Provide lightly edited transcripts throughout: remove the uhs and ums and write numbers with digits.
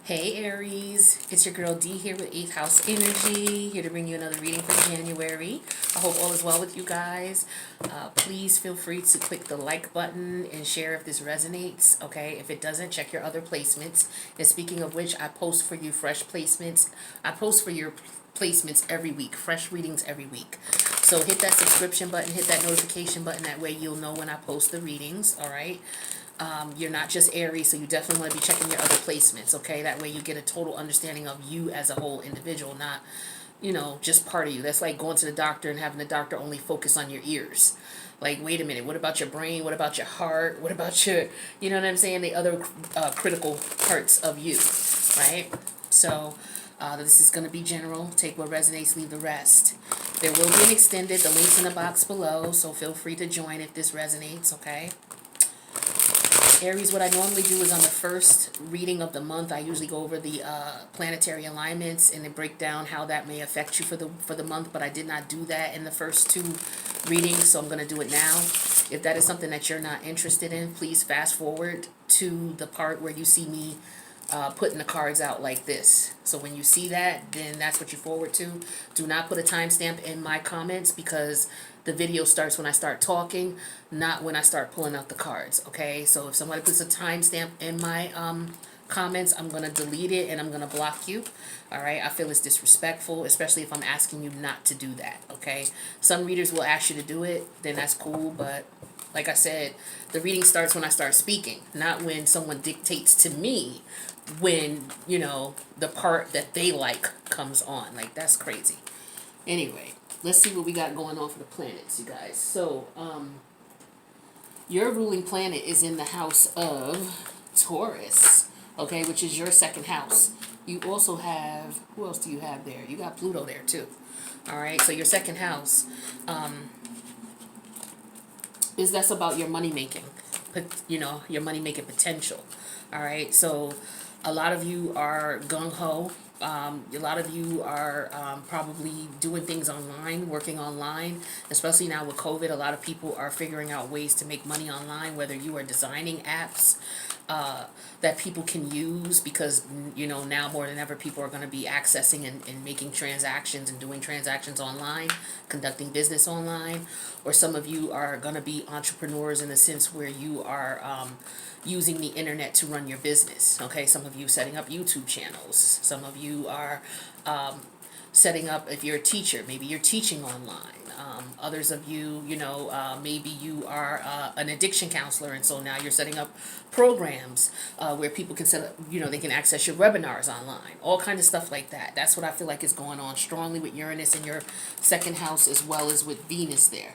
Hey Aries, it's your girl D here with 8th House Energy, here to bring you another reading for January. I hope all is well with you guys. Please feel free to click the like button and share if this resonates, okay? If it doesn't, check your other placements. And speaking of which, I post for you fresh placements. I post for your placements every week, fresh readings every week. So hit that subscription button, hit that notification button, that way you'll know when I post the readings, all right? You're not just Aries, so you definitely want to be checking your other placements, okay? That way you get a total understanding of you as a whole individual, not, just part of you. That's like going to the doctor and having the doctor only focus on your ears. Like, wait a minute, what about your brain? What about your heart? What about your, you know what I'm saying? The other critical parts of you, right? So, this is going to be general. Take what resonates, leave the rest. There will be an extended. The link's in the box below, so feel free to join if this resonates, okay? Aries, what I normally do is on the first reading of the month, I usually go over the planetary alignments and then break down how that may affect you for the month, but I did not do that in the first two readings, so I'm going to do it now. If that is something that you're not interested in, please fast forward to the part where you see me putting the cards out like this. So when you see that, then that's what you forward to. Do not put a timestamp in my comments because the video starts when I start talking, not when I start pulling out the cards, okay? So if somebody puts a timestamp in my comments, I'm going to delete it and I'm going to block you, all right? I feel it's disrespectful, especially if I'm asking you not to do that, okay? Some readers will ask you to do it, then that's cool, but like I said, the reading starts when I start speaking, not when someone dictates to me when, the part that they like comes on. Like, that's crazy. Anyway, let's see what we got going on for the planets, you guys. So, your ruling planet is in the house of Taurus, okay, which is your second house. You also have, who else do you have there? You got Pluto there too. All right, so your second house, that's about your money making, your money making potential. All right, so a lot of you are gung ho. A lot of you are probably doing things online, working online, especially now with COVID. A lot of people are figuring out ways to make money online, whether you are designing apps that people can use because, now more than ever, people are going to be accessing and making transactions and doing transactions online, conducting business online. Or some of you are going to be entrepreneurs in the sense where you are using the internet to run your business. Okay, some of you setting up YouTube channels. Some of you are setting up, if you're a teacher, maybe you're teaching online. Others of you, maybe you are an addiction counselor, and so now you're setting up programs where people can set up, they can access your webinars online. All kinds of stuff like that. That's what I feel like is going on strongly with Uranus in your second house, as well as with Venus there.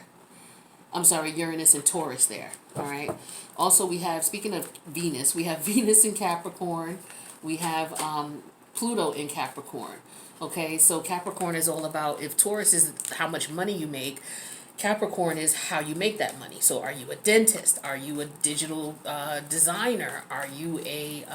I'm sorry, Uranus and Taurus there. All right. Also, we have, speaking of Venus, we have Venus in Capricorn. We have Pluto in Capricorn. Okay, so Capricorn is all about, if Taurus is how much money you make, Capricorn is how you make that money. So are you a dentist? Are you a digital designer? Are you a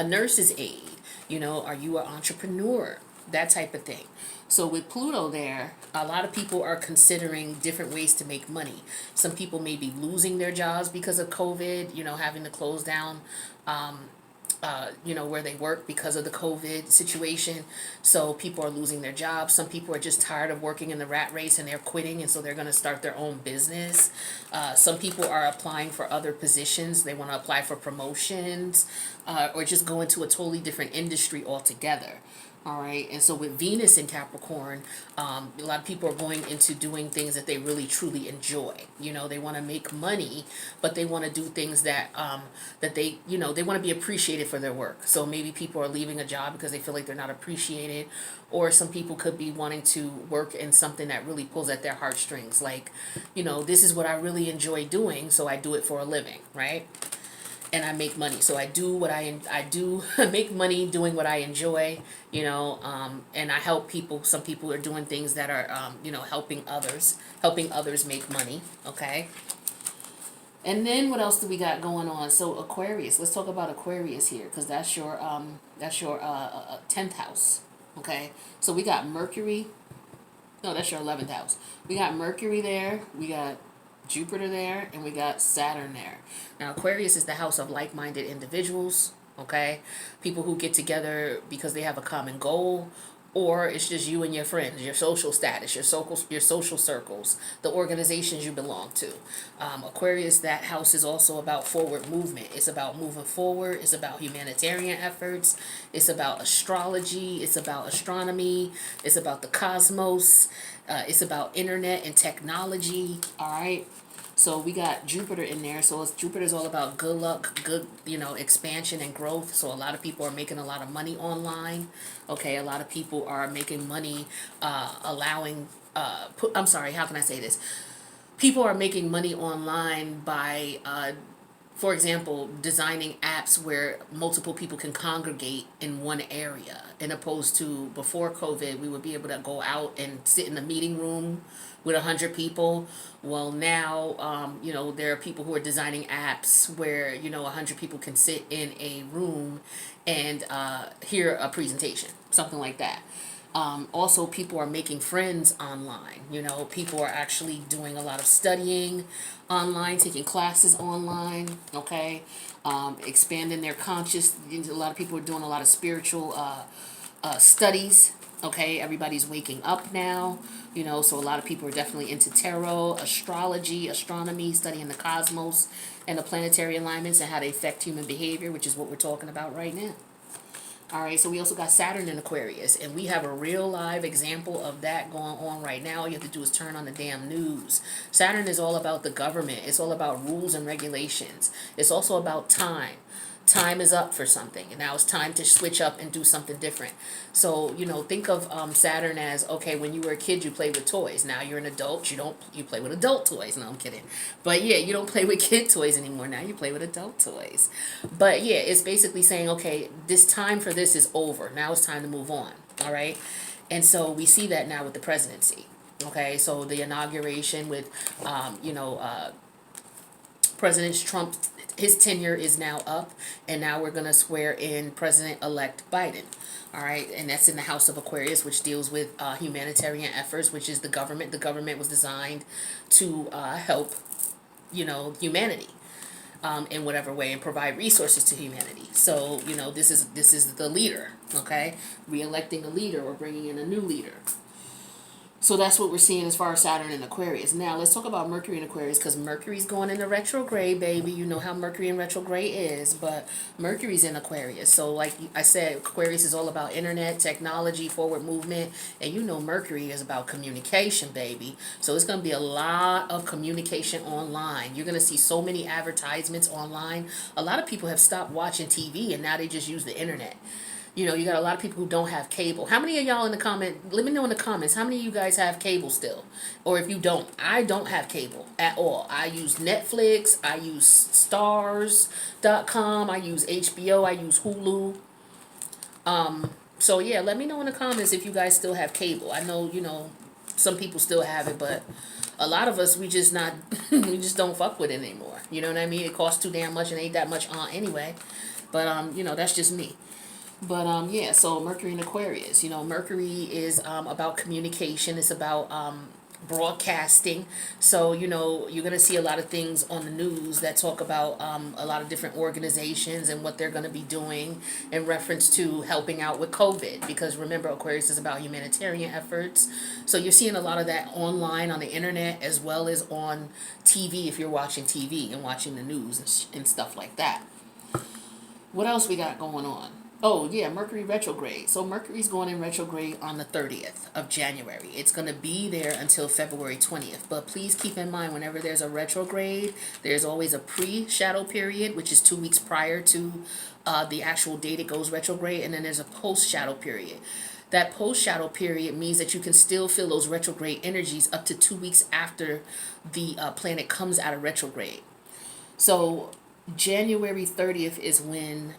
nurse's aide? Are you an entrepreneur? That type of thing. So with Pluto there, a lot of people are considering different ways to make money. Some people may be losing their jobs because of COVID, having to close down where they work because of the COVID situation. So people are losing their jobs. Some people are just tired of working in the rat race and they're quitting, and so they're going to start their own business. Some people are applying for other positions. They want to apply for promotions or just go into a totally different industry altogether. All right, and so with Venus in Capricorn, a lot of people are going into doing things that they really truly enjoy. They want to make money, but they want to do things that that they want to be appreciated for their work. So maybe people are leaving a job because they feel like they're not appreciated, or some people could be wanting to work in something that really pulls at their heartstrings. Like, this is what I really enjoy doing, so I do it for a living, right? And I make money. So I do what I do make money doing what I enjoy, and I help people. Some people are doing things that are, helping others make money. Okay. And then what else do we got going on? So Aquarius, let's talk about Aquarius here, because that's your 10th house. Okay. So we got Mercury. No, that's your 11th house. We got Mercury there. We got Jupiter there, and we got Saturn there. Now, Aquarius is the house of like-minded individuals, okay? People who get together because they have a common goal, or it's just you and your friends, your social status, your social circles, the organizations you belong to. Aquarius, that house is also about forward movement. It's about moving forward. It's about humanitarian efforts. It's about astrology. It's about astronomy. It's about the cosmos. It's about internet and technology. All right. So we got Jupiter in there. So Jupiter's all about good luck, good, expansion and growth. So a lot of people are making a lot of money online. Okay, a lot of people are making money, I'm sorry, how can I say this? People are making money online by, for example, designing apps where multiple people can congregate in one area, in opposed to before COVID, we would be able to go out and sit in a meeting room with 100 people. Well, now, there are people who are designing apps where, 100 people can sit in a room and hear a presentation, something like that. Also, people are making friends online. People are actually doing a lot of studying online, taking classes online, okay? Expanding their conscious. A lot of people are doing a lot of spiritual studies, okay? Everybody's waking up now, so a lot of people are definitely into tarot, astrology, astronomy, studying the cosmos and the planetary alignments and how they affect human behavior, which is what we're talking about right now. All right, so we also got Saturn in Aquarius, and we have a real live example of that going on right now. All you have to do is turn on the damn news. Saturn is all about the government. It's all about rules and regulations. It's also about time. Time is up for something, and now it's time to switch up and do something different. So, think of Saturn as, okay, when you were a kid, you played with toys. Now you're an adult, you play with adult toys. No, I'm kidding. But yeah, you don't play with kid toys anymore. Now you play with adult toys. But yeah, it's basically saying, okay, this time for this is over. Now it's time to move on. All right. And so we see that now with the presidency. Okay. So the inauguration with, President Trump, his tenure is now up, and now we're going to swear in President-elect Biden. All right, and that's in the House of Aquarius, which deals with humanitarian efforts, which is the government. The government was designed to help, humanity in whatever way and provide resources to humanity. So, this is the leader, okay? Re-electing a leader or bringing in a new leader. So that's what we're seeing as far as Saturn and Aquarius. Now, let's talk about Mercury and Aquarius, because Mercury's going into retrograde, baby. You know how Mercury in retrograde is, but Mercury's in Aquarius. So like I said, Aquarius is all about internet, technology, forward movement, and Mercury is about communication, baby. So it's going to be a lot of communication online. You're going to see so many advertisements online. A lot of people have stopped watching TV, and now they just use the internet. You got a lot of people who don't have cable. How many of y'all in the comment? Let me know in the comments. How many of you guys have cable still? Or if you don't, I don't have cable at all. I use Netflix. I use stars.com. I use HBO. I use Hulu. So yeah, let me know in the comments if you guys still have cable. I know, some people still have it, but a lot of us, we just don't fuck with it anymore. You know what I mean? It costs too damn much and ain't that much on anyway. But, that's just me. But yeah, so Mercury in Aquarius, Mercury is about communication. It's about broadcasting. So, you're going to see a lot of things on the news that talk about a lot of different organizations and what they're going to be doing in reference to helping out with COVID. Because remember, Aquarius is about humanitarian efforts. So you're seeing a lot of that online on the internet as well as on TV if you're watching TV and watching the news and stuff like that. What else we got going on? Oh, yeah, Mercury retrograde. So Mercury's going in retrograde on the 30th of January. It's going to be there until February 20th. But please keep in mind, whenever there's a retrograde, there's always a pre-shadow period, which is 2 weeks prior to the actual date it goes retrograde. And then there's a post-shadow period. That post-shadow period means that you can still feel those retrograde energies up to 2 weeks after the planet comes out of retrograde. So January 30th is when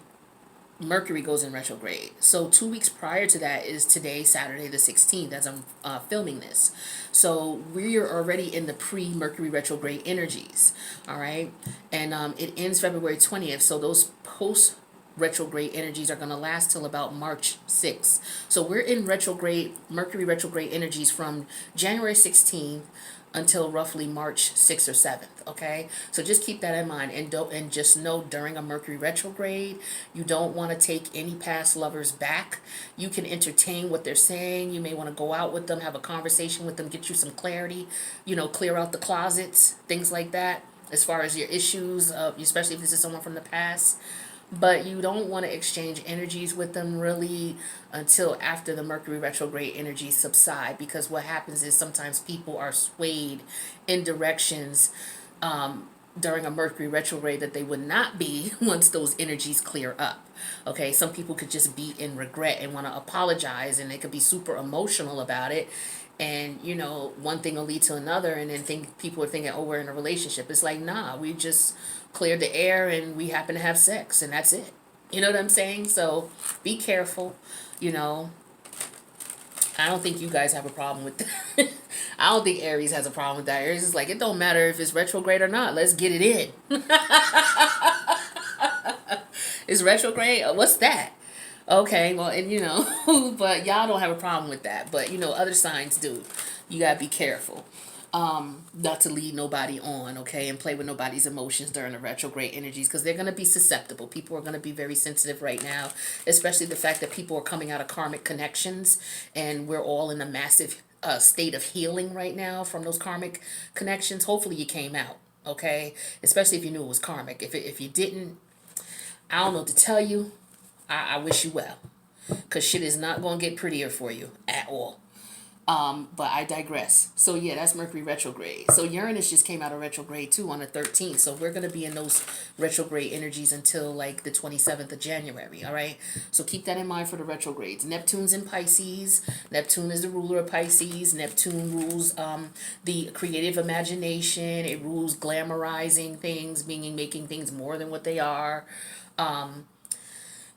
Mercury goes in retrograde. So 2 weeks prior to that is today, Saturday the 16th, as I'm filming this. So we're already in the pre-Mercury retrograde energies, all right? And it ends February 20th, so those post-retrograde energies are going to last till about March 6th. So we're in retrograde, Mercury retrograde energies from January 16th until roughly March 6th or 7th, okay? So just keep that in mind, and just know during a Mercury retrograde, you don't want to take any past lovers back. You can entertain what they're saying. You may want to go out with them, have a conversation with them, get you some clarity, clear out the closets, things like that, as far as your issues, especially if this is someone from the past. But you don't want to exchange energies with them really until after the Mercury retrograde energies subside, because what happens is sometimes people are swayed in directions during a Mercury retrograde that they would not be once those energies clear up. Okay, some people could just be in regret and want to apologize, and they could be super emotional about it. And one thing will lead to another, and then people are thinking, oh, we're in a relationship. It's like, nah, we just cleared the air and we happen to have sex, and that's it. You know what I'm saying? So be careful. I don't think you guys have a problem with that. I don't think Aries has a problem with that. Aries is like, it don't matter if it's retrograde or not. Let's get it in. It's retrograde? What's that? Okay, well, and but y'all don't have a problem with that. But, other signs do. You got to be careful. Not to lead nobody on, okay, and play with nobody's emotions during the retrograde energies, because they're going to be susceptible. People are going to be very sensitive right now, especially the fact that people are coming out of karmic connections, and we're all in a massive state of healing right now from those karmic connections. Hopefully you came out, okay, especially if you knew it was karmic. If you didn't, I don't know what to tell you. I wish you well, because shit is not going to get prettier for you at all. But I digress. So yeah, that's Mercury retrograde. So Uranus just came out of retrograde too on the 13th. So we're going to be in those retrograde energies until like the 27th of January. All right. So keep that in mind for the retrogrades. Neptune's in Pisces. Neptune is the ruler of Pisces. Neptune rules the creative imagination. It rules glamorizing things, meaning making things more than what they are.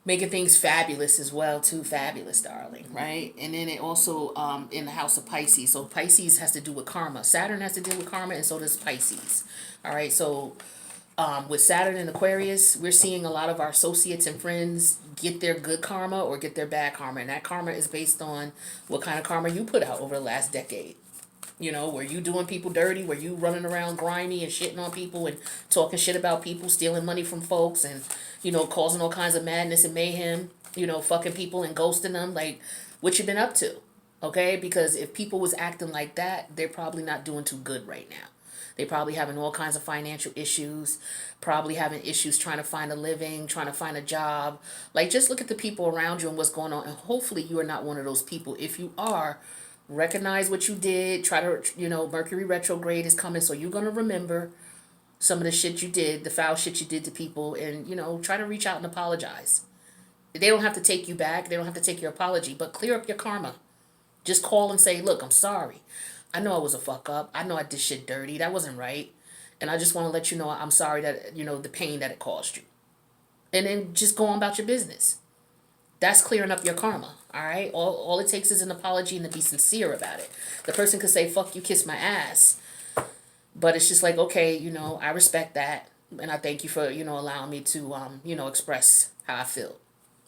Making things fabulous as well too. Fabulous, darling, right? And then it also in the house of Pisces. So Pisces has to do with karma. Saturn has to deal with karma, and so does Pisces. All right, so with Saturn and Aquarius, we're seeing a lot of our associates and friends get their good karma or get their bad karma, and that karma is based on what kind of karma you put out over the last decade. Were you doing people dirty? Were you running around grimy and shitting on people and talking shit about people, stealing money from folks, and, causing all kinds of madness and mayhem, fucking people and ghosting them? Like, what you been up to? Okay? Because if people was acting like that, they're probably not doing too good right now. They probably having all kinds of financial issues, probably having issues trying to find a living, trying to find a job. Like, just look at the people around you and what's going on. And hopefully you are not one of those people. If you are, recognize what you did. Try to, Mercury retrograde is coming, so you're going to remember some of the shit you did, the foul shit you did to people, and, try to reach out and apologize. They don't have to take you back. They don't have to take your apology, but clear up your karma. Just call and say, look, I'm sorry. I know I was a fuck up. I know I did shit dirty. That wasn't right. And I just want to let you know I'm sorry that, the pain that it caused you. And then just go on about your business. That's clearing up your karma, all right? All it takes is an apology and to be sincere about it. The person could say, fuck you, kiss my ass. But it's just like, okay, I respect that. And I thank you for, allowing me to, express how I feel.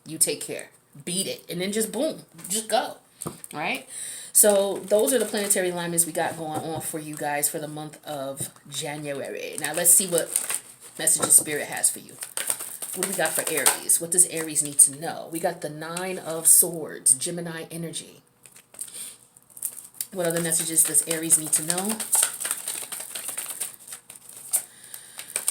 You take care. Beat it. And then just boom, just go, all right? So those are the planetary alignments we got going on for you guys for the month of January. Now let's see what messages Spirit has for you. What do we got for Aries? What does Aries need to know? We got the 9 of Swords, Gemini energy. What other messages does Aries need to know?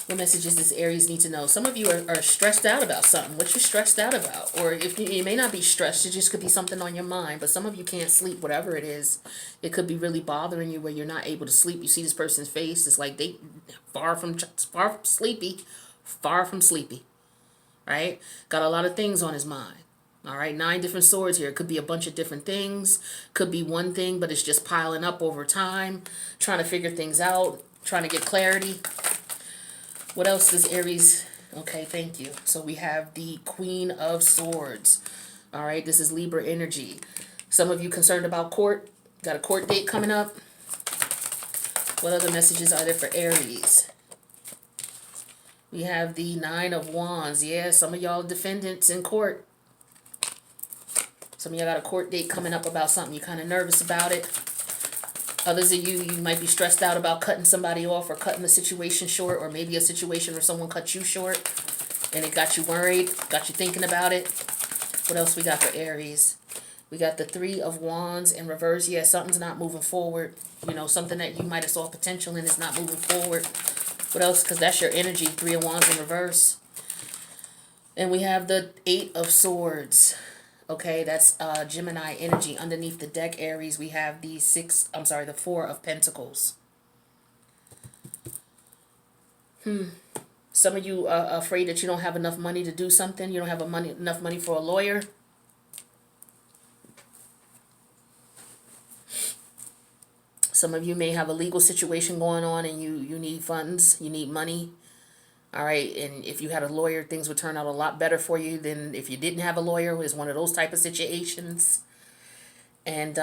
What messages does Aries need to know? Some of you are stressed out about something. What you stressed out about? Or if you may not be stressed, it just could be something on your mind. But some of you can't sleep, whatever it is. It could be really bothering you where you're not able to sleep. You see this person's face. It's like they far from sleepy. Far from sleepy. Right? Got a lot of things on his mind. All right, 9 different swords here. It could be a bunch of different things. Could be one thing, but it's just piling up over time. Trying to figure things out. Trying to get clarity. What else does Aries? Okay, thank you. So we have the Queen of Swords. All right, this is Libra energy. Some of you concerned about court. Got a court date coming up. What other messages are there for Aries? We have the 9 of Wands. Yeah, some of y'all defendants in court. Some of y'all got a court date coming up about something. You're kind of nervous about it. Others of you, you might be stressed out about cutting somebody off or cutting the situation short, or maybe a situation where someone cut you short and it got you worried, got you thinking about it. What else we got for Aries? We got the Three of Wands in reverse. Yeah, something's not moving forward. You know, something that you might have saw potential in is not moving forward. What else? Because that's your energy. Three of Wands in reverse. And we have the Eight of Swords. Okay, that's Gemini energy. Underneath the deck, Aries, we have the Four of Pentacles. Some of you are afraid that you don't have enough money to do something. You don't have enough money for a lawyer. Some of you may have a legal situation going on and you need funds, you need money. All right, and if you had a lawyer, things would turn out a lot better for you than if you didn't have a lawyer. It's one of those type of situations. And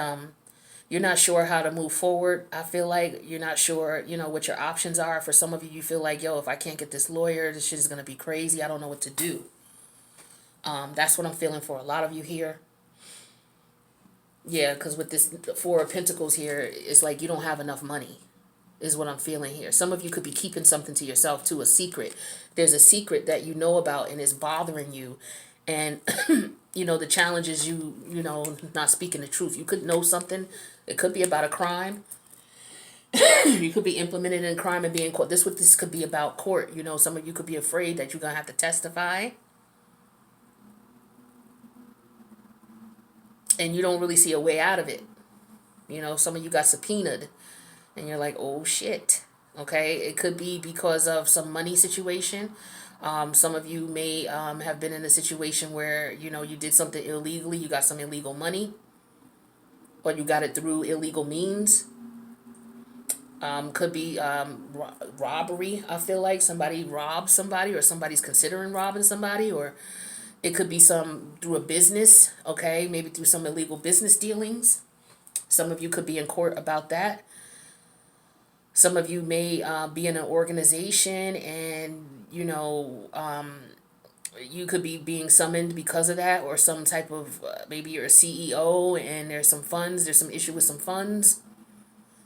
you're not sure how to move forward. I feel like you're not sure, you know, what your options are. For some of you, you feel like, yo, if I can't get this lawyer, this shit is going to be crazy. I don't know what to do. That's what I'm feeling for a lot of you here. Yeah, because with this Four of Pentacles here, it's like you don't have enough money. Is what I'm feeling here. Some of you could be keeping something to yourself too, a secret. There's a secret that you know about and is bothering you. And, you know, the challenge is you know, not speaking the truth. You could know something. It could be about a crime. You could be implemented in a crime and being caught. This could be about court. You know, some of you could be afraid that you're going to have to testify. And you don't really see a way out of it. You know, some of you got subpoenaed. And you're like, oh, shit. Okay, it could be because of some money situation. Some of you may have been in a situation where, you know, you did something illegally. You got some illegal money. Or you got it through illegal means. Could be robbery, I feel like. Somebody robbed somebody or somebody's considering robbing somebody. Or it could be through a business, okay? Maybe through some illegal business dealings. Some of you could be in court about that. Some of you may be in an organization and, you know, you could be being summoned because of that, or some type of, maybe you're a CEO and there's some issue with some funds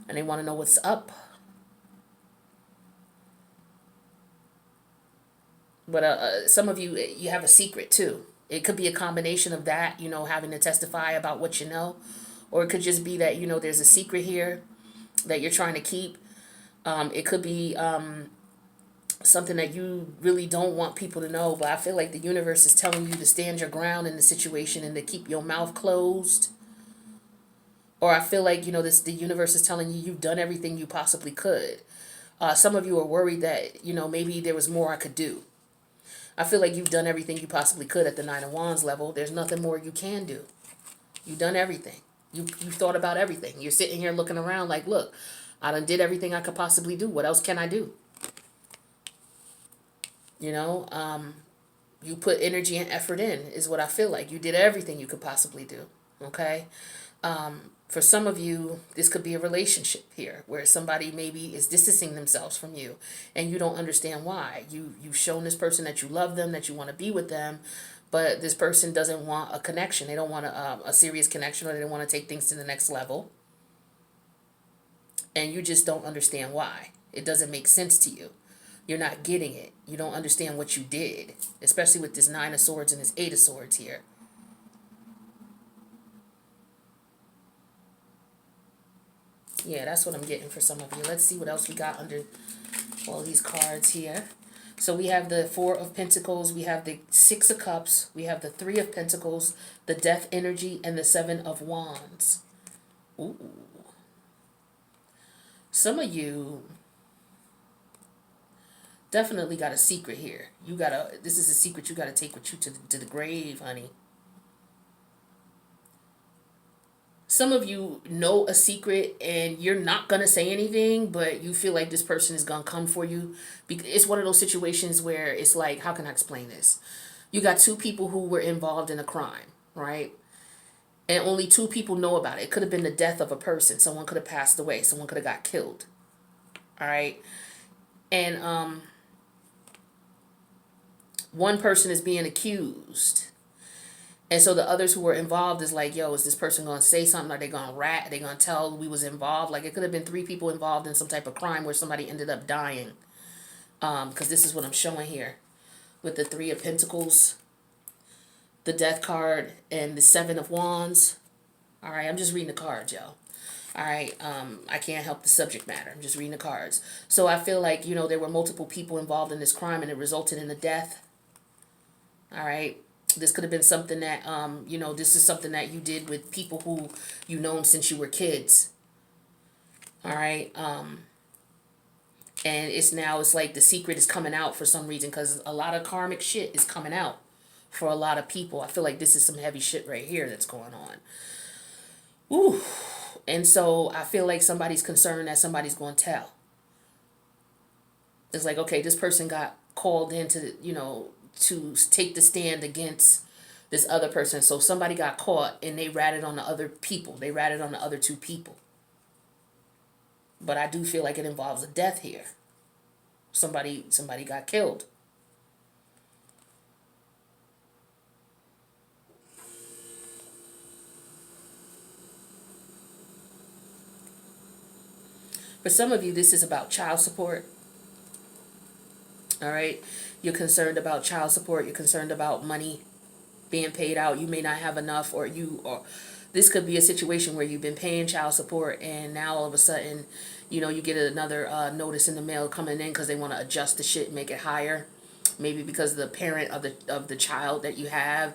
and they want to know what's up. But some of you, you have a secret too. It could be a combination of that, you know, having to testify about what you know, or it could just be that, you know, there's a secret here that you're trying to keep. It could be something that you really don't want people to know, but I feel like the universe is telling you to stand your ground in the situation and to keep your mouth closed. Or I feel like, you know, the universe is telling you you've done everything you possibly could. Some of you are worried that, you know, maybe there was more I could do. I feel like you've done everything you possibly could at the Nine of Wands level. There's nothing more you can do. You've done everything. You've thought about everything. You're sitting here looking around like, look, I done did everything I could possibly do. What else can I do? You know, you put energy and effort in is what I feel like. You did everything you could possibly do. Okay. For some of you, this could be a relationship here where somebody maybe is distancing themselves from you and you don't understand why. You've shown this person that you love them, that you want to be with them, but this person doesn't want a connection. They don't want a serious connection, or they don't want to take things to the next level. And you just don't understand why. It doesn't make sense to you. You're not getting it. You don't understand what you did, especially with this Nine of Swords and this Eight of Swords here. Yeah, that's what I'm getting for some of you. Let's see what else we got under all these cards here. So we have the Four of Pentacles, we have the Six of Cups, we have the Three of Pentacles, the Death energy, and the Seven of Wands. Ooh. Some of you definitely got a secret here. This is a secret you gotta take with you to the grave, honey. Some of you know a secret and you're not going to say anything, but you feel like this person is going to come for you. It's one of those situations where it's like, how can I explain this? You got two people who were involved in a crime, right? And only two people know about it. It could have been the death of a person. Someone could have passed away. Someone could have got killed. All right. And one person is being accused. And so the others who were involved is like, yo, is this person going to say something? Are they going to rat? Are they going to tell we was involved? Like, it could have been 3 people involved in some type of crime where somebody ended up dying. Because this is what I'm showing here. With the 3 of Pentacles, the Death card, and the 7 of Wands. All right, I'm just reading the cards, yo. All right, I can't help the subject matter. I'm just reading the cards. So I feel like, you know, there were multiple people involved in this crime and it resulted in a death. All right. This could have been something that, you know, this is something that you did with people who you known since you were kids. All right. And it's like the secret is coming out for some reason because a lot of karmic shit is coming out for a lot of people. I feel like this is some heavy shit right here that's going on. Ooh. And so I feel like somebody's concerned that somebody's going to tell. It's like, okay, this person got called into, you know, to take the stand against this other person. So somebody got caught and they ratted on the other people. They ratted on the other 2 people. But I do feel like it involves a death here. Somebody got killed. For some of you, this is about child support. All right. You're concerned about child support. You're concerned about money being paid out. You may not have enough, or this could be a situation where you've been paying child support and now all of a sudden, you know, you get another notice in the mail coming in because they want to adjust the shit and make it higher. Maybe because the parent of the child that you have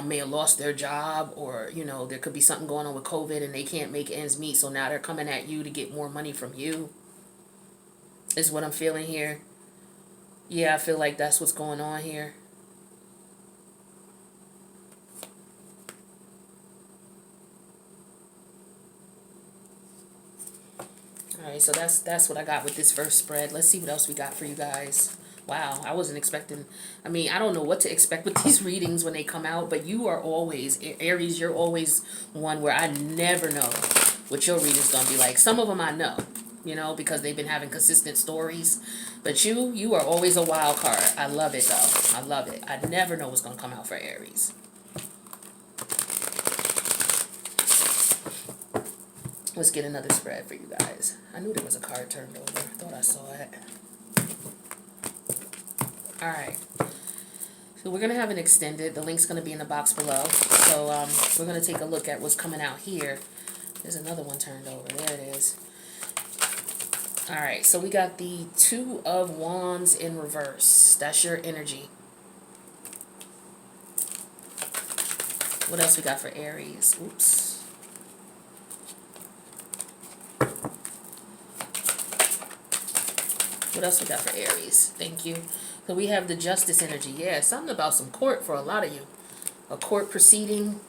may have lost their job, or, you know, there could be something going on with COVID and they can't make ends meet. So now they're coming at you to get more money from you, is what I'm feeling here. Yeah, I feel like that's what's going on here. All right, so that's what I got with this first spread. Let's see what else we got for you guys. Wow, I wasn't expecting, I mean, I don't know what to expect with these readings when they come out, but you are always, Aries, you're always one where I never know what your reading's going to be like. Some of them I know, you know, because they've been having consistent stories. But you are always a wild card. I love it, though. I love it. I never know what's going to come out for Aries. Let's get another spread for you guys. I knew there was a card turned over. I thought I saw it. All right. So we're going to have an extended. The link's going to be in the box below. So we're going to take a look at what's coming out here. There's another one turned over. There it is. All right. So we got the 2 of Wands in reverse. That's your energy. What else we got for Aries? Oops. What else we got for Aries? Thank you. So we have the Justice energy. Yeah, something about some court for a lot of you. A court proceeding.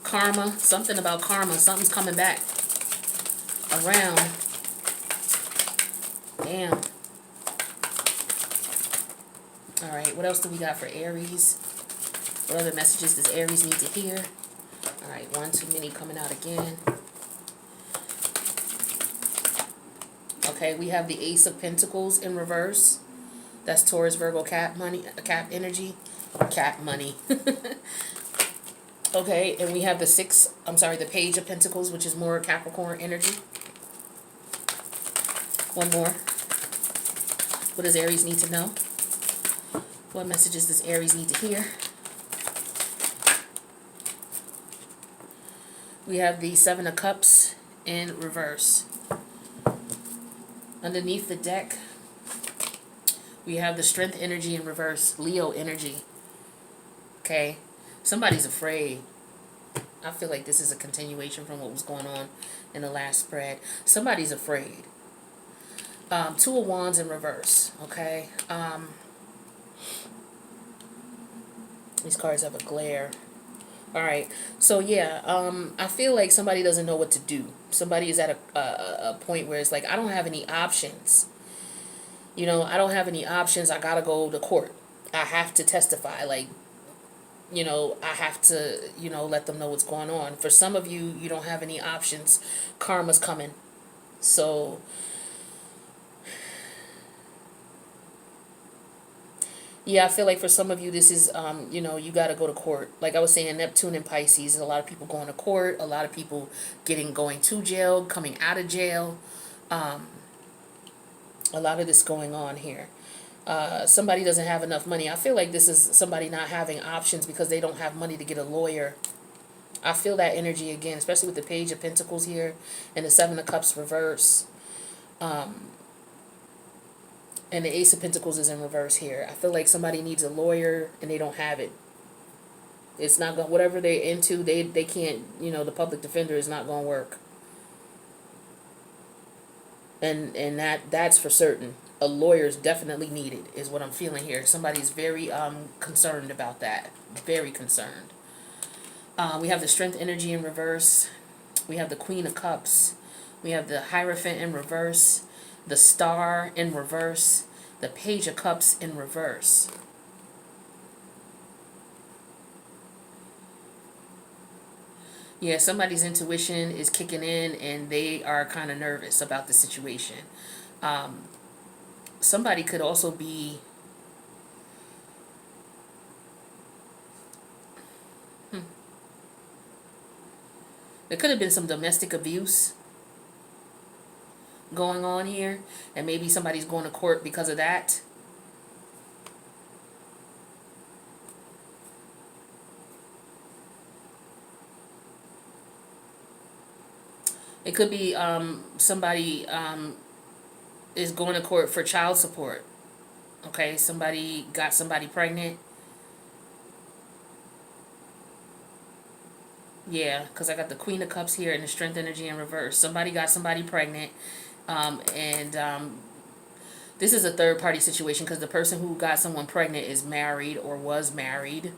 Karma. Something about karma. Something's coming back around. Damn. All right, what else do we got for Aries? What other messages does Aries need to hear? All right, one too many coming out again. Okay, we have the Ace of Pentacles in reverse. That's Taurus, Virgo, Cap money, Cap energy, Cap money. Okay, and we have the Page of Pentacles, which is more Capricorn energy. One more. What does Aries need to know? What messages does Aries need to hear? We have the 7 of Cups in reverse. Underneath the deck, we have the Strength energy in reverse, Leo energy. Okay, somebody's afraid. I feel like this is a continuation from what was going on in the last spread. Somebody's afraid. 2 of Wands in reverse. Okay. These cards have a glare. All right. So yeah, I feel like somebody doesn't know what to do. Somebody is at a point where it's like, I don't have any options. You know, I don't have any options. I gotta go to court. I have to testify. Like, you know, I have to, you know, let them know what's going on. For some of you, you don't have any options. Karma's coming. So Yeah, I feel like for some of you, this is, you know, you got to go to court. Like I was saying, Neptune and Pisces, a lot of people going to court, a lot of people going to jail, coming out of jail. A lot of this going on here. Somebody doesn't have enough money. I feel like this is somebody not having options because they don't have money to get a lawyer. I feel that energy again, especially with the Page of Pentacles here and the Seven of Cups reverse. And the Ace of Pentacles is in reverse here. I feel like somebody needs a lawyer and they don't have it. It's not going, whatever they're into, they can't, you know, the public defender is not going to work. And that's for certain. A lawyer is definitely needed, is what I'm feeling here. Somebody's very concerned about that. Very concerned. We have the Strength energy in reverse. We have the Queen of Cups. We have the Hierophant in reverse. The Star in reverse. The Page of Cups in reverse. Yeah, somebody's intuition is kicking in and they are kind of nervous about the situation. Somebody could also be... There could have been some domestic abuse going on here, and maybe somebody's going to court because of that. It could be somebody is going to court for child support. Okay, somebody got somebody pregnant. Yeah, because I got the Queen of Cups here and the Strength energy in reverse. Somebody got somebody pregnant. This is a third party situation because the person who got someone pregnant is married or was married.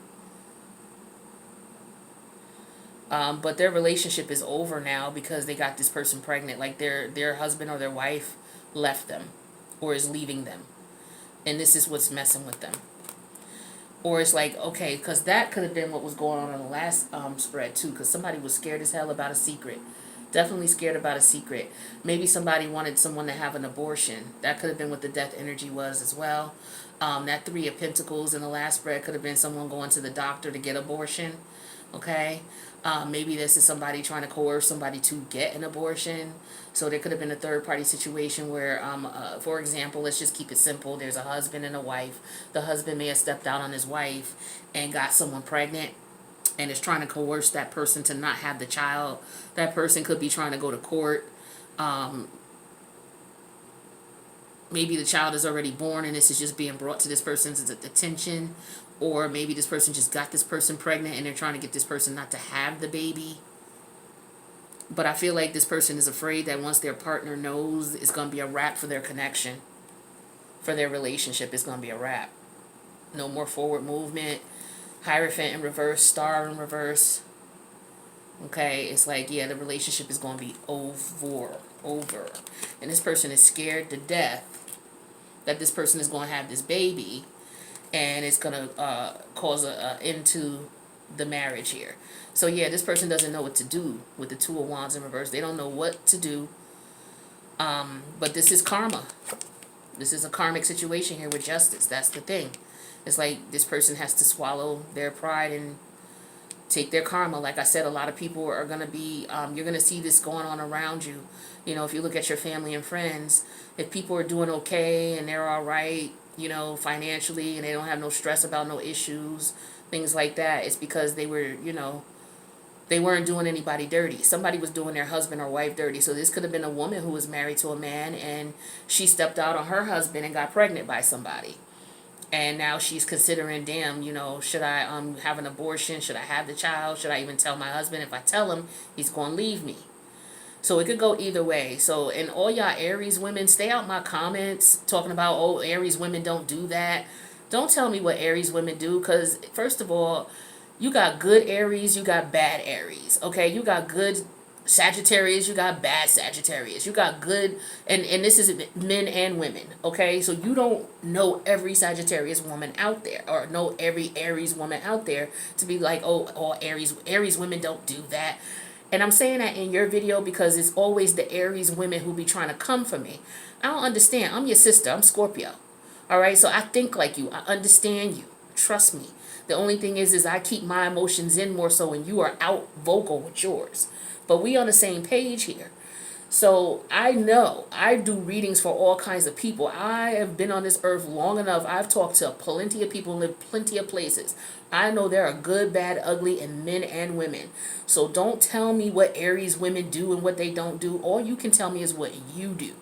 But their relationship is over now because they got this person pregnant. Like their husband or their wife left them or is leaving them. And this is what's messing with them. Or it's like, okay, because that could have been what was going on in the last spread too, because somebody was scared as hell about a secret. Definitely scared about a secret. Maybe somebody wanted someone to have an abortion. That could have been what the Death energy was as well. That Three of Pentacles in the last spread could have been someone going to the doctor to get abortion. Okay? Maybe this is somebody trying to coerce somebody to get an abortion. So there could have been a third party situation where, for example, let's just keep it simple. There's a husband and a wife. The husband may have stepped out on his wife and got someone pregnant and is trying to coerce that person to not have the child. That person could be trying to go to court. Maybe the child is already born and this is just being brought to this person's attention. Or maybe this person just got this person pregnant and they're trying to get this person not to have the baby. But I feel like this person is afraid that once their partner knows, it's going to be a wrap for their connection. For their relationship, it's going to be a wrap. No more forward movement. Hierophant in reverse, Star in reverse. Okay, it's like, yeah, the relationship is going to be over. And this person is scared to death that this person is going to have this baby. And it's going to cause an end to the marriage here. So, yeah, this person doesn't know what to do with the Two of Wands in reverse. They don't know what to do. But this is karma. This is a karmic situation here with justice. That's the thing. It's like this person has to swallow their pride and take their karma. Like I said, a lot of people are going to be, you're going to see this going on around you. You know, if you look at your family and friends, if people are doing okay and they're all right, you know, financially, and they don't have no stress about no issues, things like that, it's because they were, you know, they weren't doing anybody dirty. Somebody was doing their husband or wife dirty. So this could have been a woman who was married to a man and she stepped out on her husband and got pregnant by somebody. And now she's considering, damn, you know, should I have an abortion? Should I have the child? Should I even tell my husband? If I tell him, he's going to leave me. So it could go either way. So, and all y'all Aries women, stay out my comments talking about, oh, Aries women don't do that. Don't tell me what Aries women do, because first of all, you got good Aries, you got bad Aries. Okay, you got good Sagittarius, you got bad Sagittarius. You got good, and this is men and women. Okay, so you don't know every Sagittarius woman out there, or know every Aries woman out there to be like, oh, all Aries women don't do that. And I'm saying that in your video because it's always the Aries women who be trying to come for me. I don't understand. I'm your sister. I'm Scorpio. All right, so I think like you. I understand you. Trust me. The only thing is I keep my emotions in more so, and you are out vocal with yours. But we on the same page here. So I know I do readings for all kinds of people. I have been on this earth long enough. I've talked to plenty of people and lived plenty of places. I know there are good, bad, ugly, and men and women. So don't tell me what Aries women do and what they don't do. All you can tell me is what you do.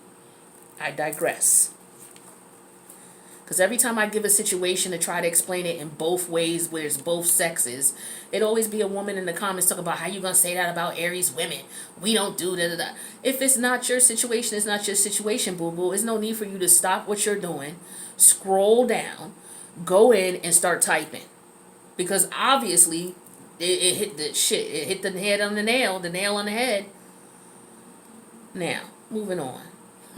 I digress. Because every time I give a situation to try to explain it in both ways, where it's both sexes, it always be a woman in the comments talking about how you gonna say that about Aries women. We don't do da da da. If it's not your situation, it's not your situation, boo boo. There's no need for you to stop what you're doing, scroll down, go in and start typing. Because obviously it hit the shit. It hit the head on the nail on the head. Now, moving on.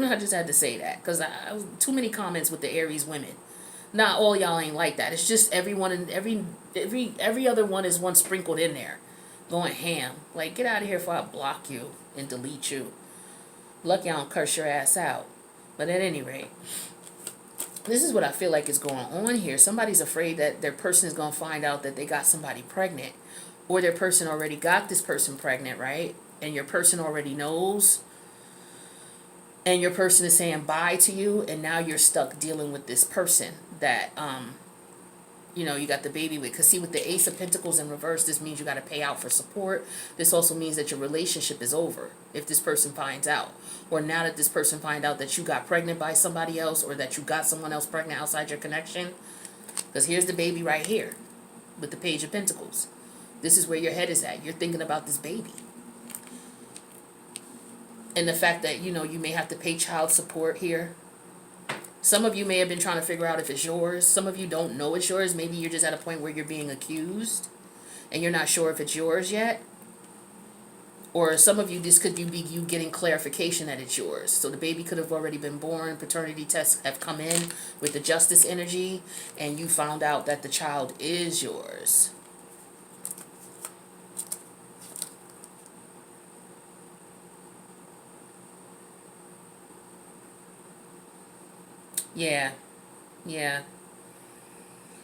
I just had to say that because I was too many comments with the Aries women. Not all y'all ain't like that. It's just everyone and every other one is one sprinkled in there, going ham. Like, get out of here before I block you and delete you. Lucky I don't curse your ass out. But at any rate, this is what I feel like is going on here. Somebody's afraid that their person is going to find out that they got somebody pregnant, or their person already got this person pregnant, right? And your person already knows. And your person is saying bye to you, and now you're stuck dealing with this person that, you got the baby with. Because see, with the Ace of Pentacles in reverse, this means you got to pay out for support. This also means that your relationship is over if this person finds out. Or now that this person finds out that you got pregnant by somebody else, or that you got someone else pregnant outside your connection. Because here's the baby right here with the Page of Pentacles. This is where your head is at. You're thinking about this baby. And the fact that, you may have to pay child support here. Some of you may have been trying to figure out if it's yours. Some of you don't know it's yours. Maybe you're just at a point where you're being accused and you're not sure if it's yours yet. Or some of you, this could be you getting clarification that it's yours. So the baby could have already been born. Paternity tests have come in with the justice energy, and you found out that the child is yours. Yeah.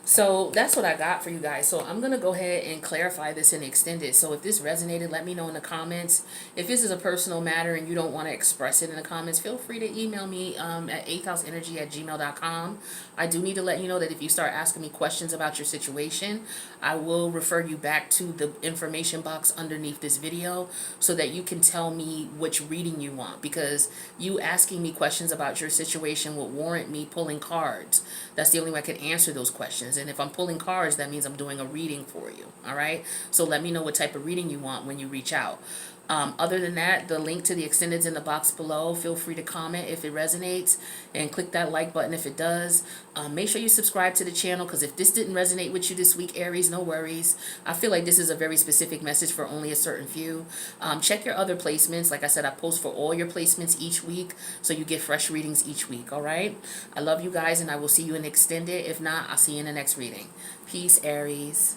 So that's what I got for you guys. So I'm going to go ahead and clarify this and extend it. So if this resonated, let me know in the comments. If this is a personal matter and you don't want to express it in the comments, feel free to email me at 8thhouseenergy@gmail.com. I do need to let you know that if you start asking me questions about your situation, I will refer you back to the information box underneath this video so that you can tell me which reading you want. Because you asking me questions about your situation will warrant me pulling cards. That's the only way I can answer those questions. And if I'm pulling cards, that means I'm doing a reading for you. All right. So let me know what type of reading you want when you reach out. Other than that, the link to the extendeds in the box below. Feel free to comment if it resonates and click that like button if it does. Make sure you subscribe to the channel, because if this didn't resonate with you this week, Aries, no worries. I feel like this is a very specific message for only a certain few. Check your other placements. Like I said, I post for all your placements each week, so you get fresh readings each week. All right. I love you guys, and I will see you in extended. If not, I'll see you in the next reading. Peace, Aries.